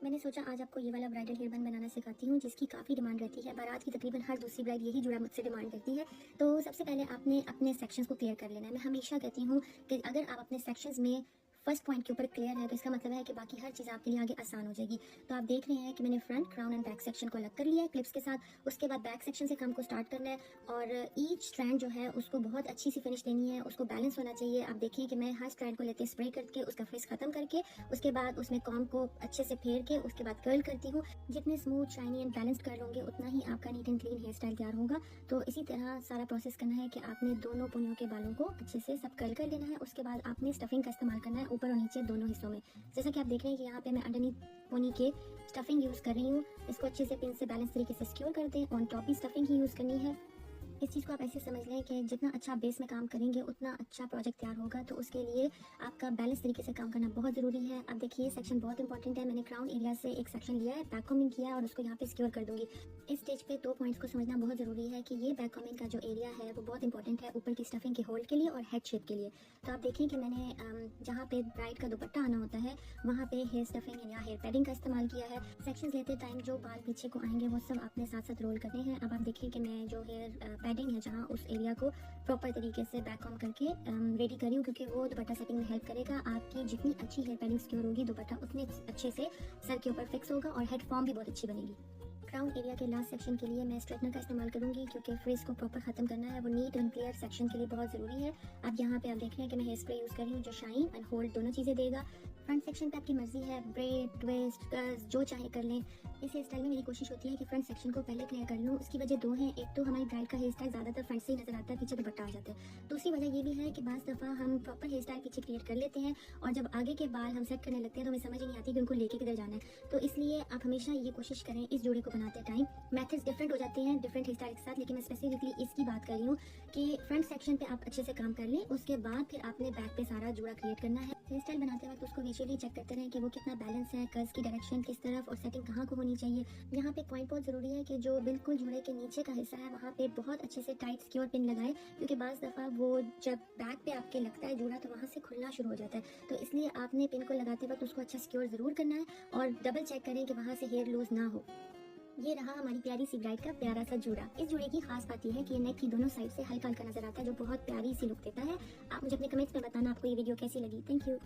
मैंने सोचा आज आपको ये वाला ब्राइडल हेयर बन बनाना सिखाती हूँ, जिसकी काफ़ी डिमांड रहती है। बारात की तकरीबन हर दूसरी ब्राइड यही जुड़ा मुझसे डिमांड करती है। तो सबसे पहले आपने अपने सेक्शंस को क्लियर कर लेना है। मैं हमेशा कहती हूँ कि अगर आप अपने सेक्शंस में फर्स्ट पॉइंट के ऊपर क्लियर है तो इसका मतलब है कि बाकी हर चीज़ आपके लिए आगे आसान हो जाएगी। तो आप देख रहे हैं कि मैंने front, crown and back section को अलग कर लिया है क्लिप्स के साथ। उसके बाद बैक सेक्शन से काम को स्टार्ट करना है और ईच स्ट्रैंड जो है उसको बहुत अच्छी सी फिनिश देनी है, उसको बैलेंस होना चाहिए। आप देखिए कि मैं हर स्ट्रैंड को लेते स्प्रे करके उसका फ्रिज खत्म करके उसके बाद उसमें कॉम्ब को अच्छे से फेर के उसके बाद कर्ल करती हूँ। जितने स्मूथ, शाइनी एंड बैलेंस्ड कर लोगे उतना ही आपका neat and clean hair style तैयार होगा। तो इसी तरह सारा प्रोसेस करना है कि आपने दोनों पोनियों के बालों को अच्छे से सब कर्ल कर लेना है। उसके बाद आपने स्टफिंग का इस्तेमाल करना है ऊपर और नीचे दोनों हिस्सों में। जैसा कि आप देख रहे हैं कि यहाँ पे मैं अंडरनीथ पोनी के स्टफिंग यूज कर रही हूँ। इसको अच्छे से पिन से बैलेंस तरीके से सिक्योर कर दें। ऑन टॉप भी स्टफिंग ही यूज करनी है। इस चीज़ को आप ऐसे समझ लें कि जितना अच्छा बेस में काम करेंगे उतना अच्छा प्रोजेक्ट तैयार होगा। तो उसके लिए आपका बैलेंस तरीके से काम करना बहुत ज़रूरी है। अब देखिए सेक्शन बहुत इंपॉर्टेंट है। मैंने क्राउन एरिया से एक सेक्शन लिया है, बैक कॉम्बिंग किया है और उसको यहाँ पे सिक्योर कर दूंगी। इस स्टेज पे 2 पॉइंट्स को समझना बहुत ज़रूरी है कि ये बैक कॉम्बिंग का जो एरिया है वो बहुत इंपॉर्टेंट है ऊपर की स्टफिंग के होल्ड के लिए और हेड शेप के लिए। तो आप देखें कि मैंने जहाँ पे ब्राइड का दुपट्टा आना होता है वहाँ पे हेयर स्टफिंग या हेयर पैडिंग का इस्तेमाल किया है। सेक्शन लेते टाइम जो बाल पीछे को आएंगे वो सब आपने साथ साथ रोल करने हैं। अब आप देखें कि मैं जो हेयर पैडिंग है जहाँ उस एरिया को प्रॉपर तरीके से बैक कॉम करके रेडी करी हूँ, क्योंकि वो दुपट्टा सेटिंग में हेल्प करेगा। आपकी जितनी अच्छी हेयर पैडिंग सिक्योर होगी दुपट्टा उतने अच्छे से सर के ऊपर फिक्स होगा और हेड फॉर्म भी बहुत अच्छी बनेगी। क्राउन एरिया के लास्ट सेक्शन के लिए मैं स्ट्रेटनर का इस्तेमाल करूंगी, क्योंकि फ्रिज को प्रॉपर खत्म करना है। वो नीट एंड क्लियर सेक्शन के लिए बहुत ज़रूरी है। अब यहाँ पे आप देख रहे हैं कि मैं हेयर स्प्रे यूज़ कर रही हूँ जो शाइन एंड होल्ड दोनों चीज़ें देगा। फ्रंट सेक्शन पे आपकी मर्जी है, ब्रेड, ट्विस्ट, कर्ल्स जो चाहे कर लें। इस हेयर स्टाइल में मेरी कोशिश होती है कि फ्रंट सेक्शन को पहले क्लियर कर लूँ। उसकी वजह 2 है। एक तो हमारी ब्राइड का हेयर स्टाइल ज़्यादातर फ्रंट से ही नजर आता है, पीछे दुपट्टा आ जाता है। दूसरी वजह ये भी है कि बाज़ दफ़ा हम प्रॉपर हेयर स्टाइल पीछे क्लियर कर लेते हैं और जब आगे के बाल हम सेट करने लगते हैं तो हमें समझ ही नहीं आती कि उनको लेके किधर जाना है। तो इसलिए आप हमेशा ये कोशिश करें इस जोड़े को बनाते टाइम। मेथड्स डिफरेंट हो जाते हैं डिफरेंट हेयर स्टाइल के साथ, लेकिन मैं स्पेसिफिकली इसकी बात कर रही हूँ कि फ्रंट सेक्शन पे आप अच्छे से काम कर लें। उसके बाद फिर आपने बैक पे सारा जोड़ा क्रिएट करना है। हेयर स्टाइल बनाते वक्त उसको विजुअली चेक करते रहें कि वो कितना बैलेंस है, कर्ल्स की डायरेक्शन किस तरफ और सेटिंग कहाँ को होनी चाहिए। यहाँ पे पॉइंट बहुत ज़रूरी है कि जो बिल्कुल जोड़े के नीचे का हिस्सा है वहाँ पे बहुत अच्छे से टाइट सिक्योर पिन लगाएं, क्योंकि बाज़ दफ़ा वो जब बैक पे आपके लगता है जोड़ा तो वहाँ से खुलना शुरू हो जाता है। तो इसलिए आपने पिन को लगाते वक्त उसको अच्छा सिक्योर ज़रूर करना है और डबल चेक करें कि वहाँ से हेयर लूज ना हो। ये रहा हमारी प्यारी सी ब्राइड का प्यारा सा जोड़ा। इस जोड़े की खास बात यह है कि ये नेक की दोनों साइड से हल्का हल्का नजर आता है, जो बहुत प्यारी सी लुक देता है। आप मुझे अपने कमेंट्स में बताना आपको ये वीडियो कैसी लगी। Thank you.